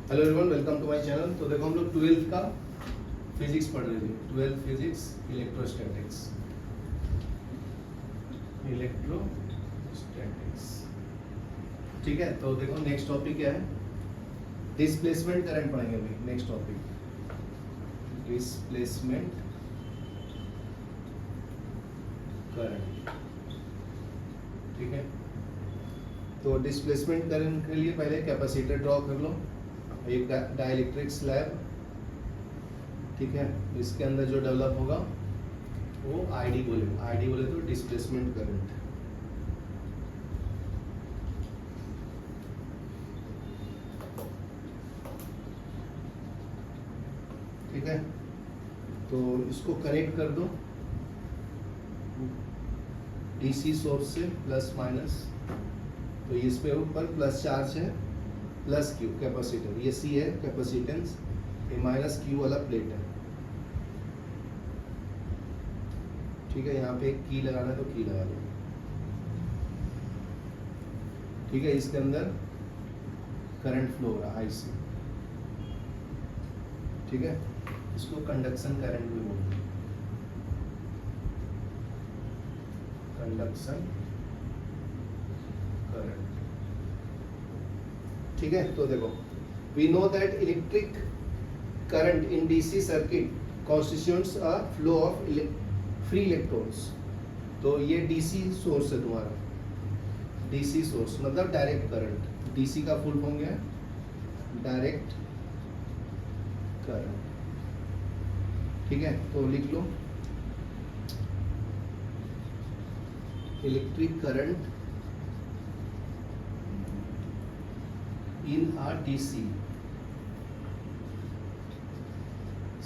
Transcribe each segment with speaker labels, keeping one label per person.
Speaker 1: Hello everyone, welcome to my channel. तो देखो हम लोग 12th का फिजिक्स पढ़ रहे थे। 12th physics electrostatics. ठीक है, तो देखो नेक्स्ट टॉपिक क्या है, डिस्प्लेसमेंट करंट पढ़ेंगे अभी। Next topic displacement current. ठीक है, तो डिस्प्लेसमेंट करंट के लिए पहले कैपेसिटर ड्रॉ कर लो, एक डाइलेक्ट्रिक स्लैब। ठीक है, इसके अंदर जो डेवलप होगा वो आईडी बोले तो डिस्प्लेसमेंट करंट। ठीक है, तो इसको कनेक्ट कर दो डीसी सोर्स से प्लस माइनस। तो इस पे ऊपर प्लस चार्ज है, प्लस क्यू कैपेसिटर, ये सी है कैपेसिटेंस, ये माइनस क्यू वाला प्लेट है। ठीक है, यहाँ पे एक की लगाना है तो की लगा लो। ठीक है, इसके अंदर करंट फ्लो हो रहा है आई से। ठीक है, इसको कंडक्शन करंट भी बोलते हैं, कंडक्शन करंट। ठीक है, तो देखो we know that electric current in DC circuit constitutes a flow of free electrons. तो ये डीसी सोर्स है तुम्हारा, डीसी सोर्स मतलब डायरेक्ट करंट। डीसी का फुल फॉर्म क्या है, डायरेक्ट करंट। ठीक है, तो लिख लो electric current in a DC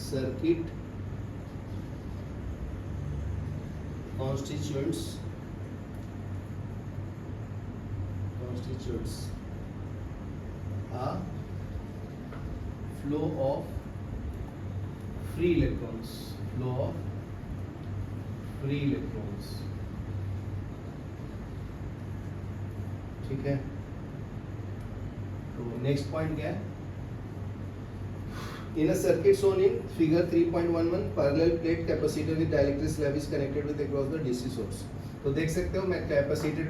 Speaker 1: circuit constitutes a flow of free electrons, ठीक है, तो नेक्स्ट पॉइंट क्या है, in a circuit shown in figure 3.11 parallel plate capacitor with dielectric slab is connected with across the DC source. तो देख सकते हो मैं कैपेसिटर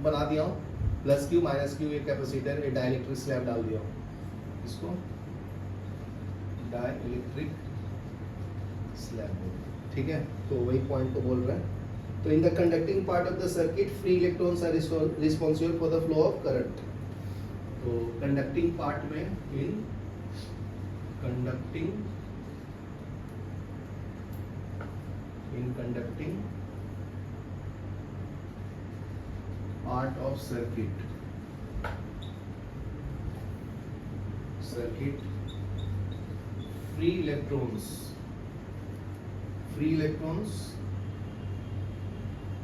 Speaker 1: बना दिया हूँ, प्लस क्यू माइनस क्यू, ये कैपेसिटर, ये डाइलेक्ट्रिक स्लैब डाल दिया हूँ, इसको डाइलेक्ट्रिक स्लैब। ठीक है, तो वही पॉइंट को बोल रहा है। तो in the conducting part of the circuit free electrons are responsible for the flow of current. तो कंडक्टिंग पार्ट में, in conducting part of circuit free electrons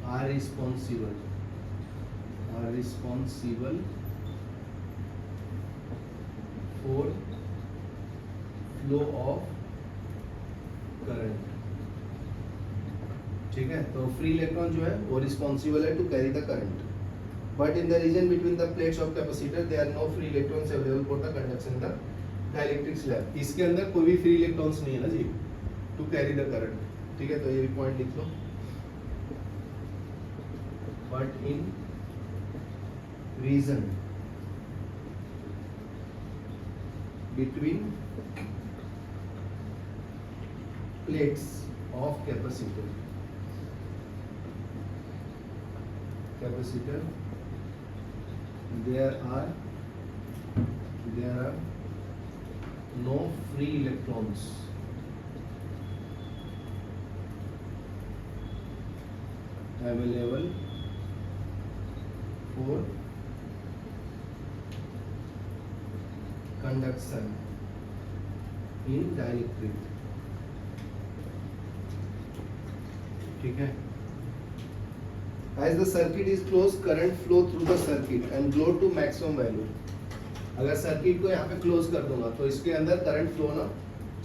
Speaker 1: are responsible for flow of current। ठीक है, तो free electron जो है वो responsible है to carry the current, but in the region between the plates of capacitor there are no free electrons available for the conduction the dielectric slab. इसके अंदर कोई भी फ्री इलेक्ट्रॉन्स नहीं है ना जी, टू कैरी द करंट। ठीक है, तो ये भी पॉइंट लिख लो, but in region between plates of capacitor there are no free electrons available for conduction in dielectric। ठीक है, as the circuit is closed current flow through the circuit and flow to maximum value। अगर circuit को यहाँ पे close कर दूंगा तो इसके अंदर करंट फ्लो ना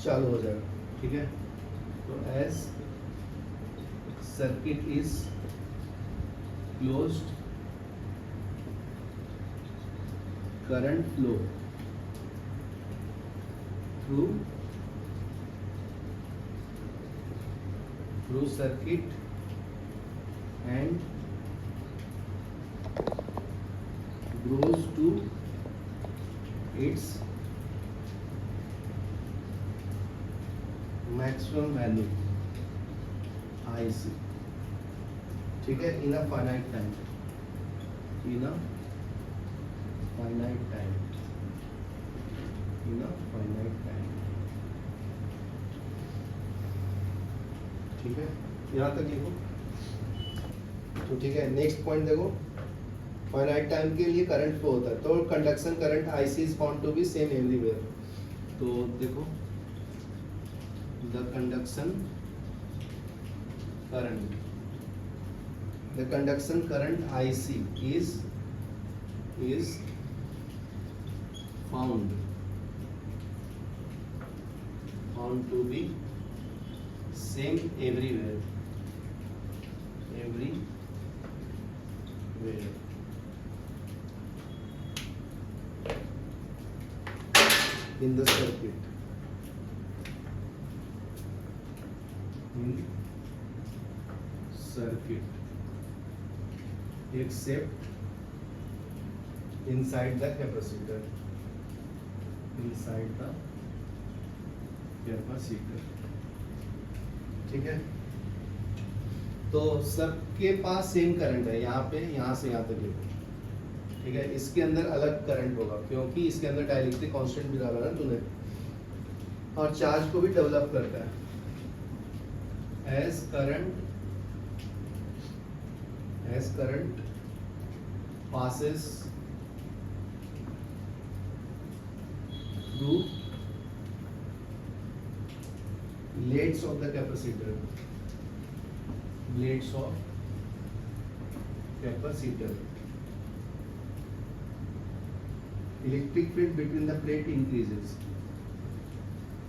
Speaker 1: चालू हो जाएगा। ठीक है, तो as circuit is closed current flow through circuit and grows to its maximum value IC, ठीक है, in a finite time, in a finite time, in a finite time, ठीक है, यहाँ तक लिखो। तो ठीक है, नेक्स्ट पॉइंट देखो, फाइनाइट टाइम के लिए करंट फ्लो होता है तो conduction current IC is found to be same everywhere. तो देखो, the conduction current IC is found to be same everywhere in the circuit, except inside the capacitor, ठीक है। तो सबके पास सेम करंट है, यहाँ पे यहाँ से यहाँ तक लिखो, ठीक है। इसके अंदर अलग करंट होगा क्योंकि इसके अंदर डाइलेक्ट्रिक कांस्टेंट भी डाला ना तूने, और चार्ज को भी डेवलप करता है। As current passes through blades of the capacitor, electric field between the plate increases,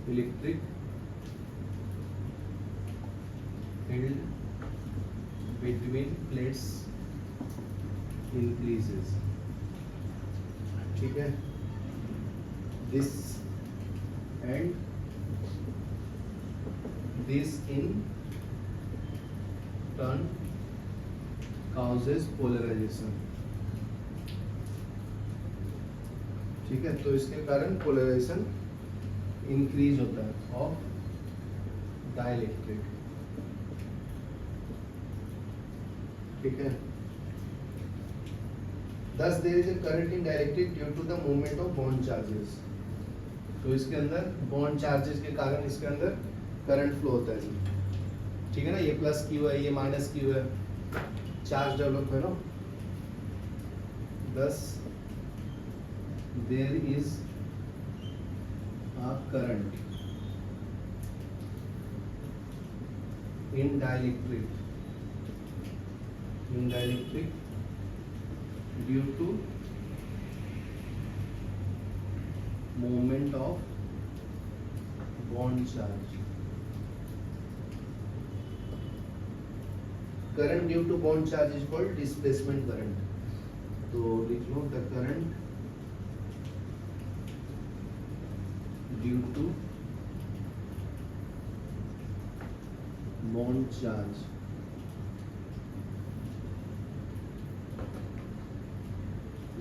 Speaker 1: electric field between plates increases, ठीक है। this in turn causes polarization, ठीक है। तो इसके कारण पोलराइजेशन इंक्रीज होता है ऑफ डाइलेक्ट्रिक, ठीक है। Thus there is a current in dielectric due to the movement of bond charges, तो इसके अंदर बॉन्ड चार्जेस के कारण इसके अंदर करंट फ्लो होता है, ठीक है ना। ये प्लस क्यू है, ये माइनस क्यू है, चार्ज डेवलप है ना। Thus there is a current in dielectric due to movement of bond charge, current due to bond charge is called displacement current। तो लिख लो, the current due to bond charge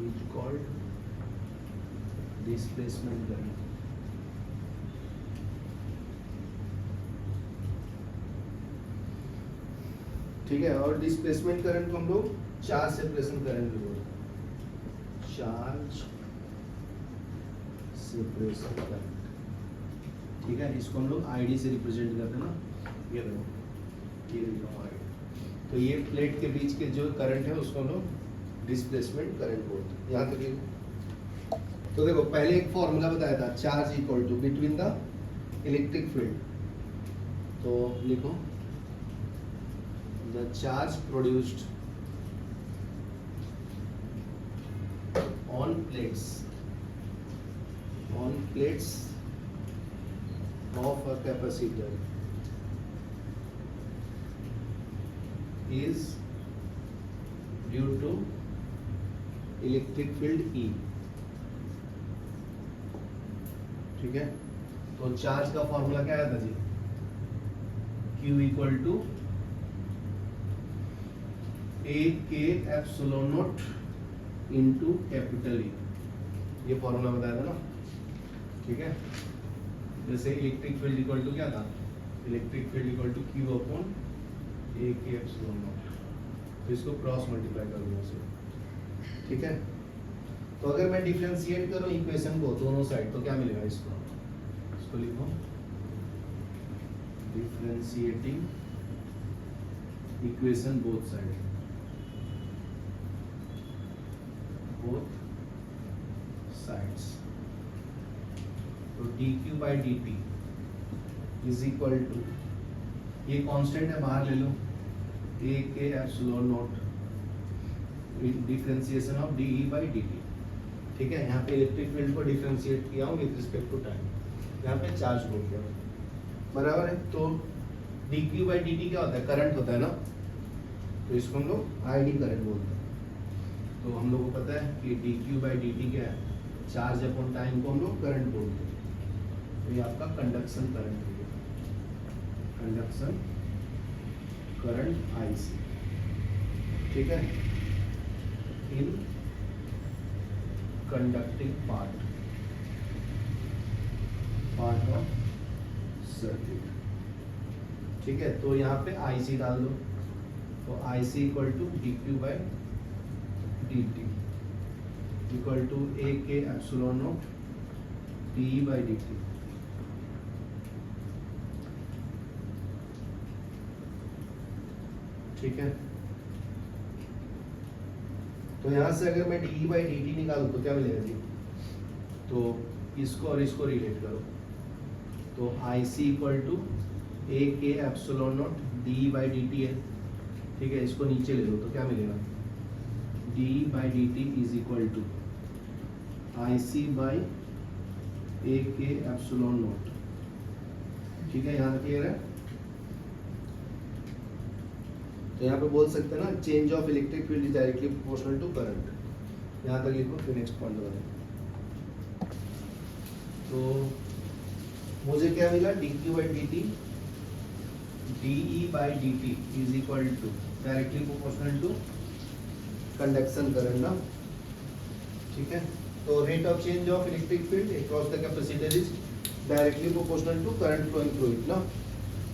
Speaker 1: is called displacement current, ठीक है। और displacement current को हम लोग charge separation current भी बोलते हैं, चार्ज सेपरेशन करंट, ठीक है। इसको हम लोग ID से रिप्रेजेंट करते हैं ना, ये देखो, ये लिखा हुआ है। तो ये प्लेट के बीच के जो करंट है उसको हम लोग डिस्प्लेसमेंट करंट बोलते हैं। यहाँ तक तो देखो, पहले एक फॉर्मूला बताया था, charge equal to between the electric field. तो लिखो, the charge produced on plates of a capacitor is due to electric field E, ठीक है। तो चार्ज का फॉर्मूला क्या आया था जी, Q equal to A K epsilon not into capital E, ये फॉर्मूला बताया था ना, ठीक है। जैसे इलेक्ट्रिक फील्ड इक्वल टू क्या था, electric field equal to Q upon A K epsilon not, तो इसको क्रॉस मल्टीप्लाई कर दूंगा उसे, ठीक है। तो अगर मैं डिफरेंशिएट करूं इक्वेशन को दोनों साइड तो क्या मिलेगा, इसको लिखो differentiating equation both side, both sides, तो dq by dt is equal to, ये कांस्टेंट है बाहर ले लो, a के epsilon naught differentiation of dE by dt, ठीक है। यहाँ पे इलेक्ट्रिक फील्ड को डिफरेंशिएट किया हूँ विद रिस्पेक्ट टू टाइम, यहाँ पे चार्ज को किया बराबर है। तो dq by dt क्या होता है, करंट होता है ना, तो इसको हम लोग ID करंट बोलते हैं। तो हम लोग को पता है कि dq by dt क्या है, चार्ज अपॉन टाइम को हम लोग करंट बोलते हैं। तो ये आपका कंडक्शन करंट है, कंडक्शन करंट IC, ठीक है, इन कंडक्टिंग पार्ट ऑफ सर्किट, ठीक है। तो यहाँ पे IC डाल दो, तो IC equal to dq by dt equal to a के epsilon naught dE by dt, ठीक है। तो यहां से अगर मैं dE by dt निकालूं तो क्या मिलेगा जी, तो इसको और इसको रिलेट करो, तो IC इक्वल टू a के epsilon naught dE by dt है, ठीक है। इसको नीचे ले लो तो क्या मिलेगा, dE by dt is equal to IC by a के एप्सिलॉन नॉट, ठीक है। यहाँ क्लियर है। तो यहाँ पे बोल सकते हैं ना, change of electric field is directly proportional to current, यहाँ तक लिखो, फिर नेक्स्ट पॉइंट बढ़े। तो मुझे क्या मिला, dq by dt dE by dt is equal to directly proportional to conduction current ना, ठीक है। तो rate of change of electric field across the capacitor is directly proportional to current flowing through it ना।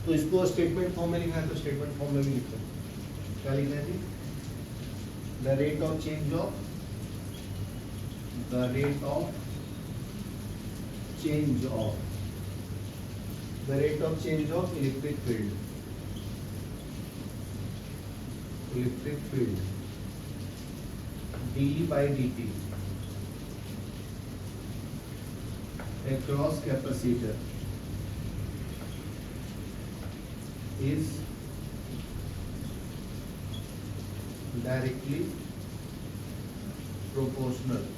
Speaker 1: तो इसको statement form में लिखना है, तो स्टेटमेंट फॉर्म में भी लिखते हैं, क्या लिखना है जी, the rate of change of the rate of change of electric field dE by dt across capacitor is directly proportional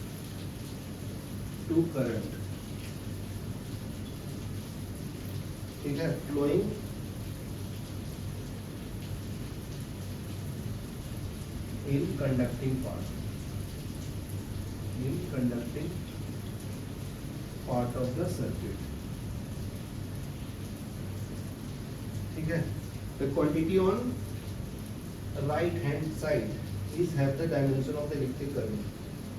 Speaker 1: to current, ठीक है, flowing in conducting part of the circuit, ठीक है। The quantity on right hand side is have the dimension of the electric current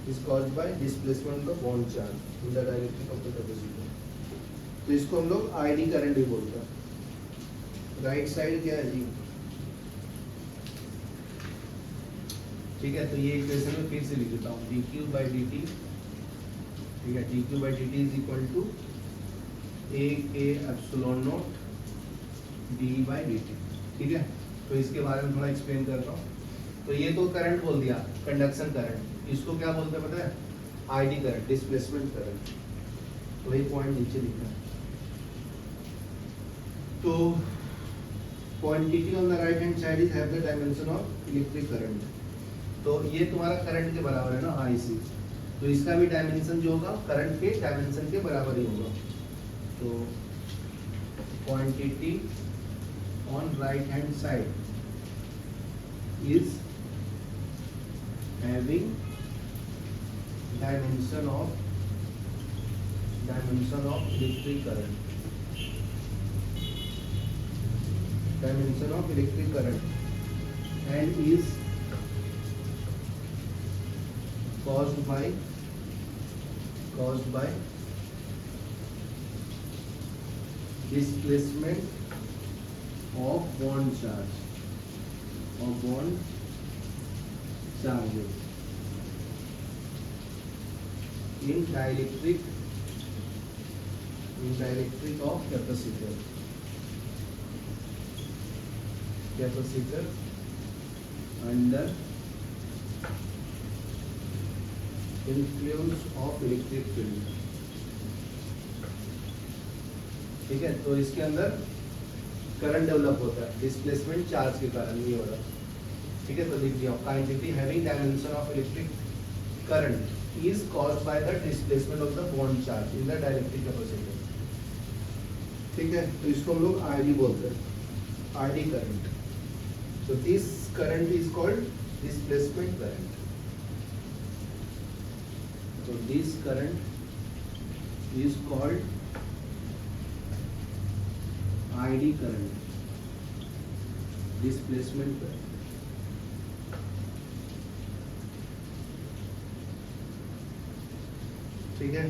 Speaker 1: is caused by displacement of the bond charge in the dielectric of the capacitor। तो इसको हम लोग ID current भी बोलते हैं। Right side क्या है जी, ठीक है। तो ये इक्वेशन में फिर से लिख देता हूँ, dq by dt, ठीक है, dq by dt is equal to a के epsilon naught dE by dt, ठीक है। तो इसके बारे में थोड़ा एक्सप्लेन करता हूँ। तो ये तो करंट बोल दिया, कंडक्शन करंट, इसको क्या बोलते हैं पता है, ID करंट, डिस्प्लेसमेंट करंट। तो वही पॉइंट नीचे लिखा है। तो quantity on the right hand side is have the dimension of electric current. तो ये तुम्हारा करंट के बराबर है ना IC, तो इसका भी डायमेंशन जो होगा करंट के डायमेंशन के बराबर ही होगा। तो quantity on right hand side is having dimension of dimension of electric current, dimension of electric current, and is caused by displacement of bond charge, charges in dielectric of capacitor under influence of electric field. ठीक है, तो इसके अंदर current develop होता है displacement charge के कारण, ये वाला। ठीक है, तो लिख दिया quantity having dimension of electric current is caused by the displacement of the bond charge in the dielectric capacitor. ठीक है, तो इसको हम लोग आरडी बोलते हैं, आरडी करंट। तो this current is called displacement current. So this current is called ID current, displacement current। ठीक है,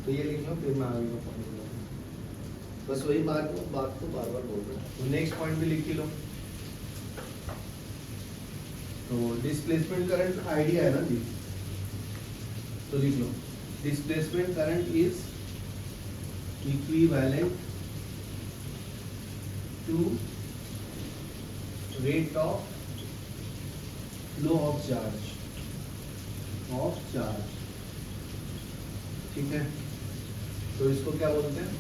Speaker 1: तो ये लिख लो, फिर मैं आगे का पॉइंट बोलूँगा। बस वही बात को बार बार बोल रहा हूँ। तो नेक्स्ट पॉइंट भी लिख लो। तो डिस्प्लेसमेंट करंट आइडिया है ना जी, तो लिख लो displacement current is equivalent to rate of flow of charge. ठीक है, तो इसको क्या बोलते हैं,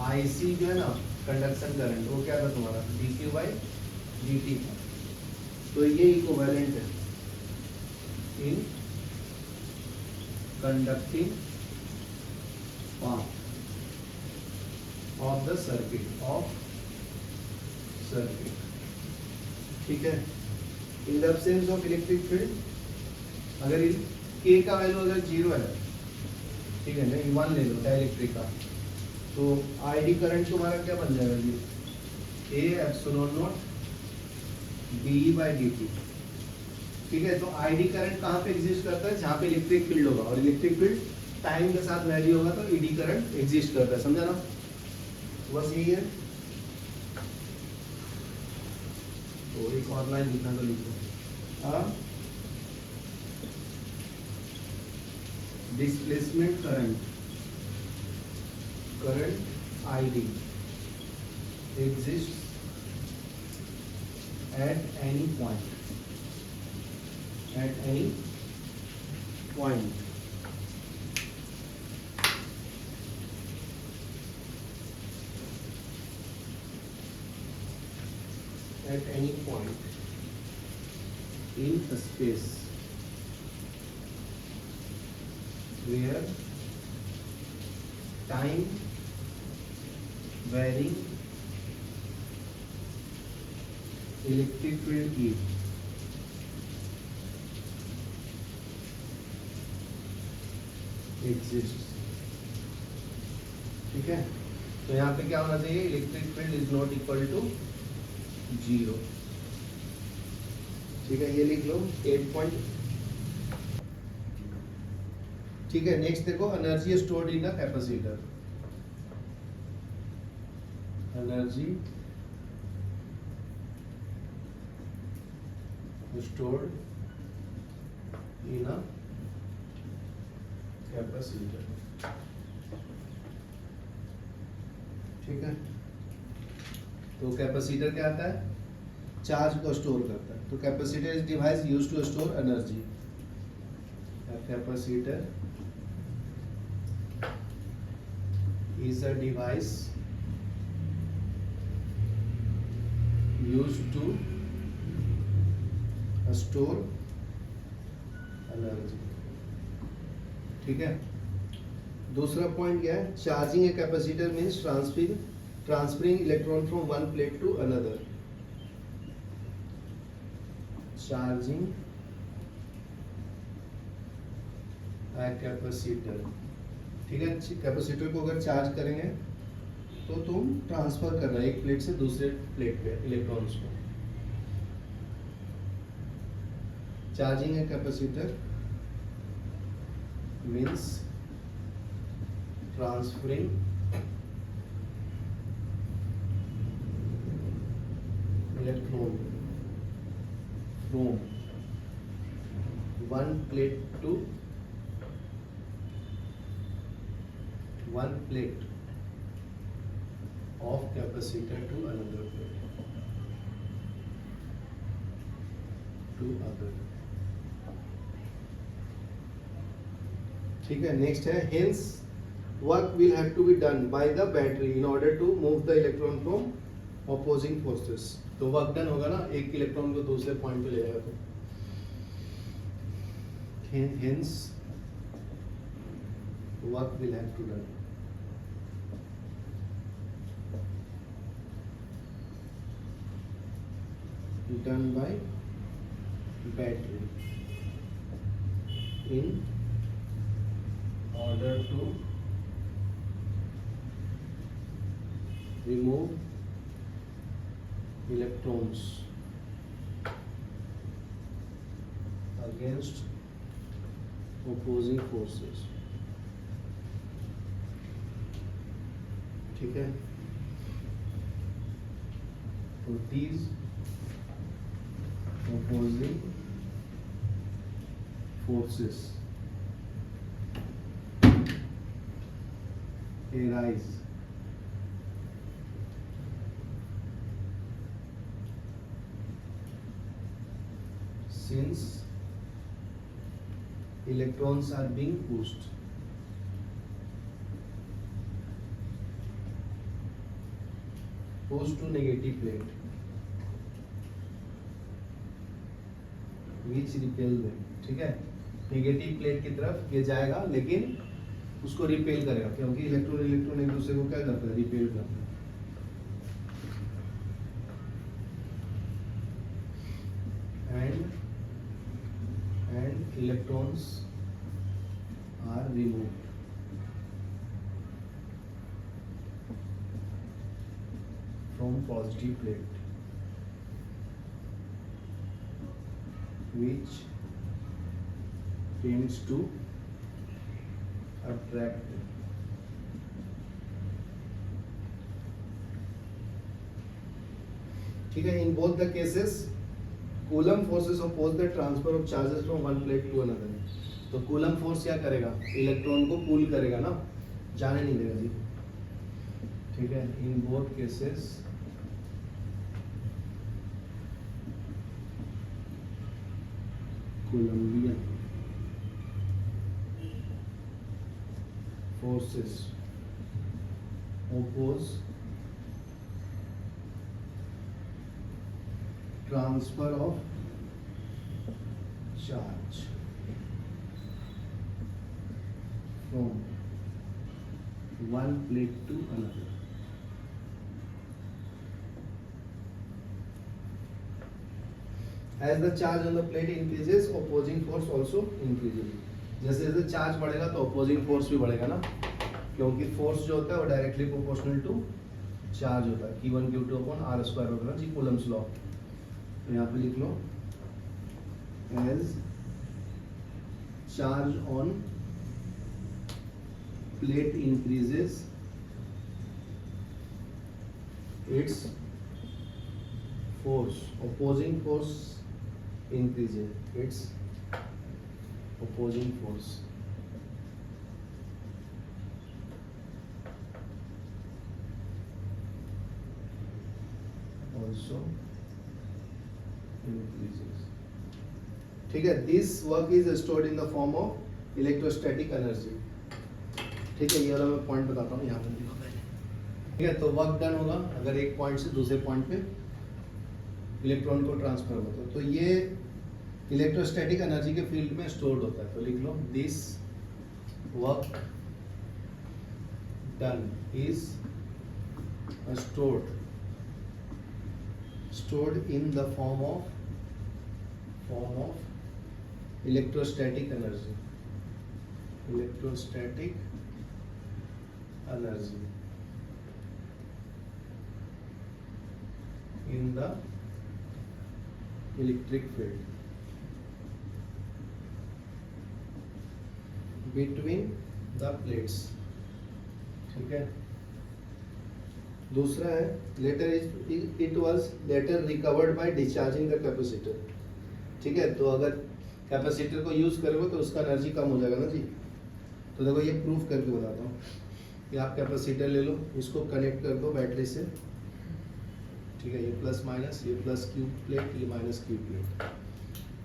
Speaker 1: आईसी जो है ना कंडक्शन करंट, वो क्या था तुम्हारा dq बाई dt था। तो ये इक्विवेलेंट है in conducting path of the circuit ठीक है, in the absence of electric field, अगर के का वैल्यू अगर 0 है, ठीक है ना, 1 ले लो डाइलेक्ट्रिक का, तो आईडी करंट तुम्हारा क्या बन जाएगा जी, A epsilon naught D by D T. ठीक है, तो आईडी करंट कहाँ पे एग्जिस्ट करता है, जहाँ पे इलेक्ट्रिक फील्ड होगा, और इलेक्ट्रिक फील्ड टाइम के साथ वैरी होगा, तो ईडी करंट एग्जिस्ट करता है। समझा ना, बस यही है। तो एक और लाइन लिखना तो लिखो, displacement current ID exists at any point, at any point in a space where time varying electric field E exists। ठीक है, तो यहाँ पे क्या होना चाहिए, electric field is not equal to 0। ठीक है, ये लिख लो 8 पॉइंट। ठीक है, नेक्स्ट देखो, energy stored in a capacitor. Energy stored in a capacitor। ठीक है, तो कैपेसिटर क्या आता है, चार्ज को स्टोर करता है। तो capacitor is device used to store energy. Capacitor is a device used to store energy। ठीक है, दूसरा पॉइंट क्या है, charging a capacitor means transferring electron from one plate to another. Charging a capacitor. ठीक है, कैपेसिटर को अगर charge करेंगे तो तुम ट्रांसफर कर रहे हो एक प्लेट से दूसरे प्लेट पे इलेक्ट्रॉन्स को। Charging a capacitor means transferring electron from one plate to one plate of capacitor to another plate to other। ठीक है, नेक्स्ट है hence work will have to be done by the battery in order to move the electron from opposing forces। तो work done होगा ना, एक electron को दूसरे point पे ले जाएगा तो hence work will have to done by battery in order to remove electrons against opposing forces। ठीक है, तो these opposing forces arise since electrons are being pushed to negative plate which repel them। ठीक है, negative plate की तरफ ये जाएगा लेकिन उसको रिपेल करेगा, क्योंकि इलेक्ट्रॉन एक दूसरे को क्या करता है, रिपेल करता है। and electrons are removed from positive plate which tends to attract them। ठीक है, in both the cases coulomb forces oppose the transfer of charges from one plate to another। तो कूलम फोर्स क्या करेगा, electron को पुल करेगा ना, जाने नहीं देगा जी। ठीक है, in both cases Coulombian forces oppose transfer of charge from one plate to another। As the charge on the plate increases, opposing force also increases। जैसे जैसे चार्ज बढ़ेगा तो opposing force भी बढ़ेगा ना, क्योंकि force जो होता है वो डायरेक्टली प्रोपोर्शनल टू चार्ज होता है, Q1 Q2 upon R square होगा ना जी, कूलम्स लॉ। तो यहाँ पे लिख लो as charge on plate increases, its force, opposing force increases, its opposing force also increases। ठीक है, this work is stored in the form of electrostatic energy। ठीक है, ये वाला मैं पॉइंट बताता हूँ यहाँ पे। ठीक है, तो वर्क डन होगा अगर एक पॉइंट से दूसरे पॉइंट पे इलेक्ट्रॉन को ट्रांसफर होता है, तो ये इलेक्ट्रोस्टैटिक एनर्जी के फील्ड में स्टोर्ड होता है। तो लिख लो this work done is stored in the form of form of electrostatic energy. Electrostatic energy in the electric field between the plates. ठीक है. दूसरा है later it was later recovered by discharging the capacitor. ठीक है. तो अगर capacitor को use करोगे तो उसका एनर्जी कम हो जाएगा ना जी. तो देखो ये प्रूफ करके बताता हूँ कि आप कैपेसिटर ले लो, इसको कनेक्ट कर दो बैटरी से. ठीक है. ये प्लस माइनस, ये प्लस क्यू प्लेट, ये minus Q plate,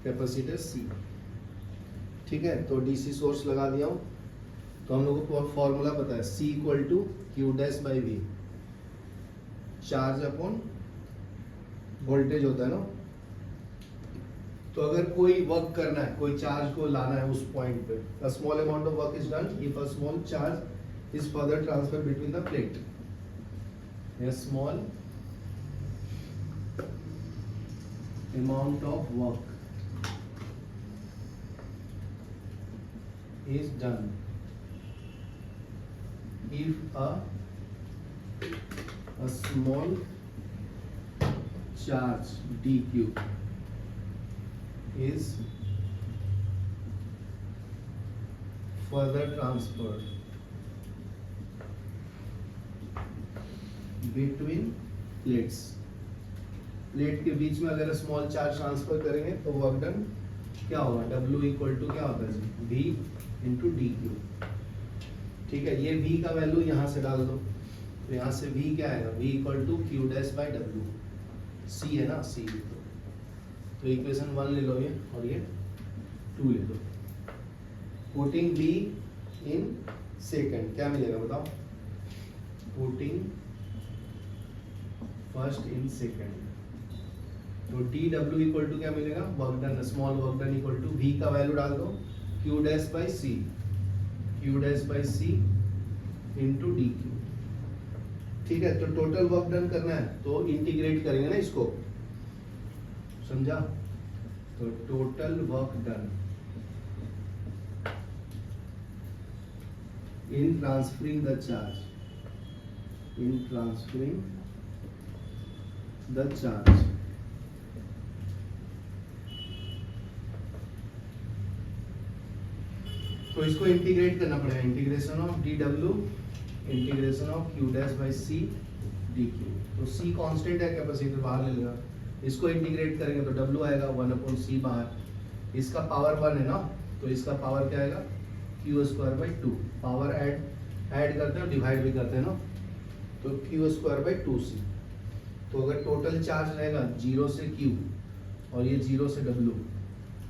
Speaker 1: capacitor C. ठीक है. तो डीसी सोर्स लगा दिया हूँ. तो हम लोगों को फॉर्मूला पता है, C equal to Q dash by V, charge upon voltage होता है ना. तो अगर कोई वर्क करना है, कोई चार्ज को लाना है उस पॉइंट पे, a small amount of work is done if a small charge is further transfer between the plate. A small amount of work is done if a small charge dq is further transferred between plates. Plate के बीच में अगर small charge transfer करेंगे तो work done क्या होगा, W equal to क्या होता है जी, V इंटू डी क्यू. ठीक है. ये V का वैल्यू यहाँ से डाल दो, तो यहाँ से V क्या आएगा, V equal to Q dash by W. C है ना, C. तो इक्वेशन 1 ले लो ये, और ये 2 ले लो. पुटिंग V इन सेकंड क्या मिलेगा बताओ, पुटिंग फर्स्ट इन सेकंड. तो डी डब्ल्यू इक्वल टू क्या मिलेगा, work done, small work done equal to V का वैल्यू डाल दो, q dash by c, q dash by c into d q. ठीक है. तो टोटल वर्क डन करना है तो इंटीग्रेट करेंगे ना इसको, समझा. तो total work done in transferring the charge, in transferring the charge. तो इसको इंटीग्रेट करना पड़ेगा, इंटीग्रेशन ऑफ डी डब्ल्यू integration of q dash by c d q. तो सी कांस्टेंट है, कैपेसिटर बाहर ले लेगा, इसको इंटीग्रेट करेंगे तो डब्ल्यू आएगा 1/c बाहर. इसका पावर 1 है ना, तो इसका पावर क्या आएगा, q square by 2. Power add करते हैं और डिवाइड भी करते हैं ना, तो क्यू स्क्वायर बाई 2c. तो अगर टोटल चार्ज रहेगा 0 से q और ये 0 से w,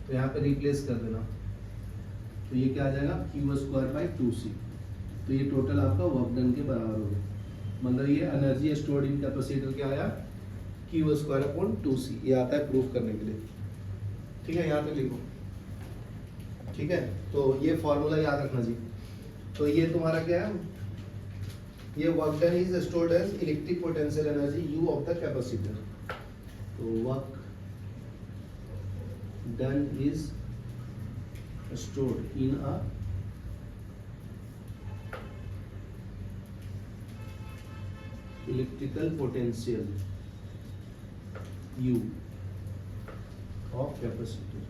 Speaker 1: तो यहाँ पे रिप्लेस कर देना, तो ये क्या आ जाएगा, क्यू स्क्वायर बाई 2c. तो ये टोटल आपका वर्क डन के बराबर होगा. मतलब ये एनर्जी स्टोर्ड इन कैपेसिटर क्या आया, क्यू स्क्वायर अपॉन 2c. ये आता है प्रूफ करने के लिए. ठीक है. यहाँ पे लिखो. ठीक है. तो ये फॉर्मूला याद रखना जी. तो ये तुम्हारा क्या है, ये work done is stored as electric potential energy U of the capacitor. तो work done is stored in a electrical potential U of capacitor.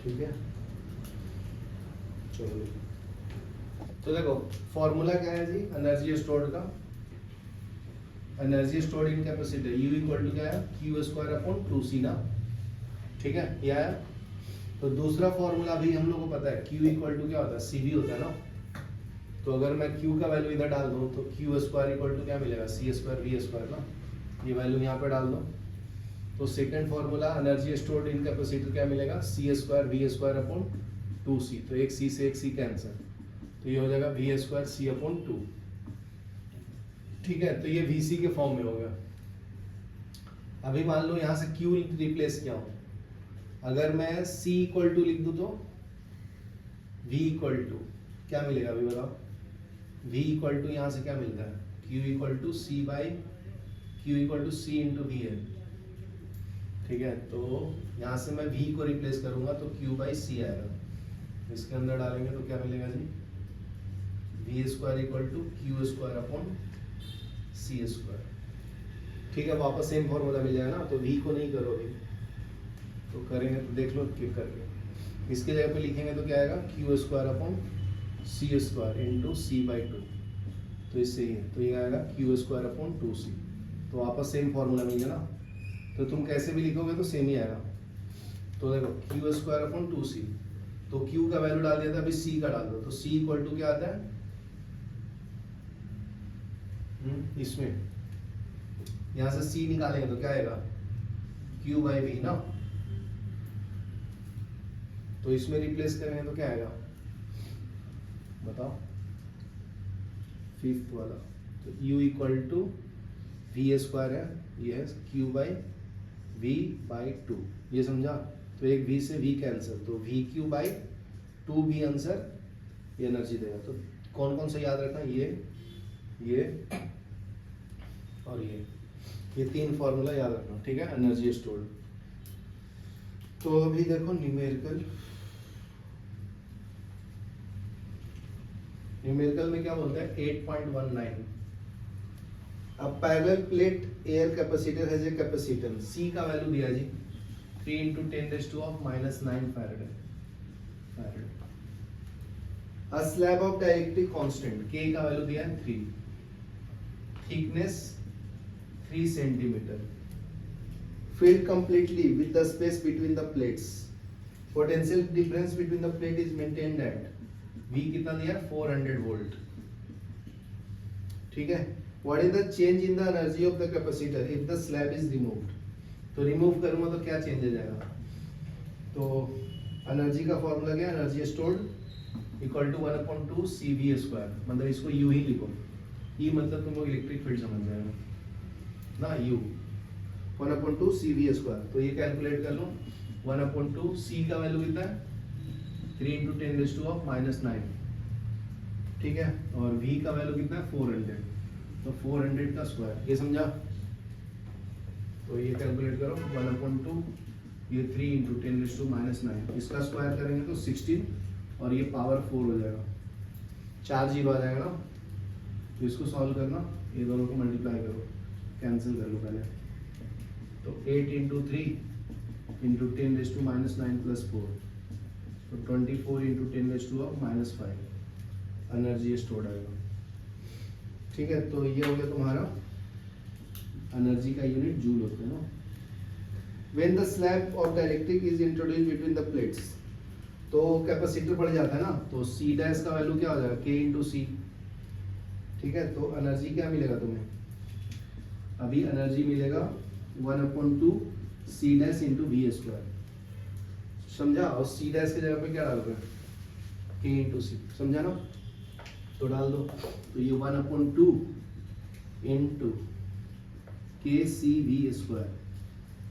Speaker 1: ठीक है. चलो तो देखो फॉर्मूला क्या है जी, एनर्जी स्टोर्ड का, energy stored in capacitor U equal to क्या है, क्यू स्क्वायर अपॉन 2c ना. ठीक है. ये आया. तो दूसरा फॉर्मूला भी हम लोग को पता है, Q इक्वल टू क्या होता है, CV होता है ना. तो अगर मैं Q का वैल्यू इधर डाल दूं तो क्यू स्क्वायर इक्वल टू क्या मिलेगा, C स्क्वायर V स्क्वायर ना. ये वैल्यू यहाँ पे डाल दो. तो second formula energy stored in capacitor क्या मिलेगा, C square V square upon 2c. तो एक C से एक C कैंसिल, तो ये हो जाएगा V स्क्वायर C अपॉन 2. ठीक है. तो ये VC के फॉर्म में हो गया. अभी मान लो यहाँ से Q रिप्लेस किया हूँ, अगर मैं C इक्वल टू लिख दूँ तो V इक्वल टू क्या मिलेगा अभी बताओ. V इक्वल टू यहाँ से क्या मिलता है, Q equal to C by Q equal to c into v है, ठीक है। तो यहाँ से मैं V को रिप्लेस करूंगा तो Q बाई सी आएगा, इसके अंदर डालेंगे तो क्या मिलेगा जी, V square equal to Q square upon C square, ठीक है। वापस सेम फॉर्मूला मिल जाएगा ना, तो V को नहीं करो अभी, तो करेंगे तो देख लो क्लिक करके, इसके जगह पे लिखेंगे तो क्या आएगा, q square upon C square into c by two, तो इससे ही है, तो ये आएगा क्यू स्क्वायर अपॉन 2c, तो वापस सेम फॉर्मूला मिल गया ना, तो तुम कैसे भी लिखोगे तो सेम ही आएगा। तो देखो क्यू स्क्वायर अपॉन 2c, तो q का वैल्यू डाल दिया था, अभी c का डाल दो, तो c इक्वल टू क्या आता है, इसमें यहाँ से c निकालेंगे तो क्या आएगा, q बाई वी ना, तो इसमें रिप्लेस करेंगे तो क्या आएगा बताओ, फिफ्थ वाला, तो u equal to v square है, ये है q by v by two, ये समझा। तो एक v से v कैंसिल, तो वी क्यू बाई टू भी आंसर ये एनर्जी देगा। तो कौन कौन सा याद रखना, ये और ये तीन फॉर्मूला याद रखना, ठीक है, एनर्जी स्टोर्ड। तो अभी देखो न्यूमेरिकल में क्या बोलते हैं 8.19, अब parallel plate air capacitor has a capacitance, C का वैल्यू दिया जी 3 into 10⁻⁹ farad, a slab of dielectric constant, K का वैल्यू दिया है 3, thickness 3 centimetre, filled completely with the space between the plates, potential difference between the plate is maintained at V कितना दिया 400 volt, ठीक है। What is the change in the energy of the capacitor if the slab is removed, तो remove करूंगा तो क्या change हो जाएगा, तो एनर्जी का फॉर्मूला क्या, energy stored equal to 1/2 CV square, मतलब इसको U ही लिखो, E मतलब तुम लोग इलेक्ट्रिक फील्ड समझ जाएगा ना, U 1/2 CV स्क्वायर, तो ये कैलकुलेट कर लो, 1/2 C का वैल्यू कितना है 3 इंटू 10⁻⁹, ठीक है, और V का वैल्यू कितना है 400, तो 400 का स्क्वायर, ये समझा। तो ये कैलकुलेट करो 1/2, ये 3 इंटू 10⁻⁹, इसका स्क्वायर करेंगे तो 16, और ये पावर 4 हो जाएगा, 4 जीरो आ जाएगा ना, तो इसको सॉल्व करना, ये दोनों को मल्टीप्लाई करो, कैंसिल कर लो पहले, तो 8 इंटू 3 इंटू 10⁻⁹ प्लस 4, तो 24 इंटू 10⁻⁻5 एनर्जी स्टोर्ड आएगा, ठीक है। तो ये हो गया तुम्हारा एनर्जी का यूनिट जूल होता है ना। When the slab of dielectric is introduced between the plates, तो कैपेसिटर बढ़ जाता है ना, तो सी डैश का वैल्यू क्या हो जाएगा के इंटू सी, ठीक है। तो एनर्जी क्या मिलेगा तुम्हें, अभी एनर्जी मिलेगा 1/2 c dash into v square, समझा, और सी डैश की जगह पे क्या डाल रहे हैं के इंटू सी, समझा ना, तो डाल दो, तो ये 1/2 इंटू के सी वी स्क्वायर,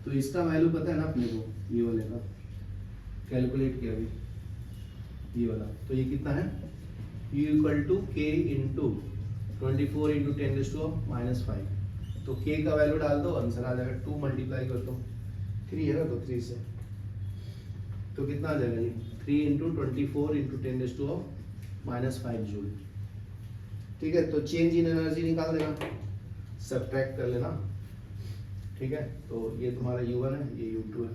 Speaker 1: तो इसका वैल्यू पता है ना अपने को, ये वाले का कैलकुलेट किया अभी, ये वाला, तो ये कितना है U इक्वल टू के इंटू 24 इंटू 10⁻⁻5, तो K का वैल्यू डाल दो, आंसर आ जाएगा 2 मल्टीप्लाई कर दो, 3 है ना, तो 3 से, तो कितना आ जाएगा ये 3 इंटू 24 इंटू 10⁻⁻5 जूल, ठीक है। तो चेंज इन एनर्जी निकाल देना, सब्ट्रैक्ट कर लेना, ठीक है। तो ये तुम्हारा U1 है, ये U2 है,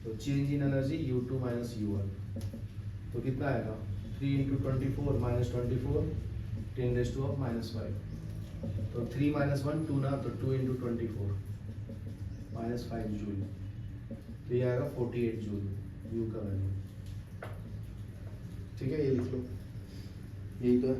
Speaker 1: तो change in energy U2 minus U1, तो कितना आएगा 3 इंटू 24 माइनस 24 10⁻⁻5, तो 3 माइनस 1 2 ना, तो 2 इंटू 24 माइनस 5 जूल, तो ये आएगा 48 जूल U का वैल्यू, ठीक है, ये लिख लो, यही तो है।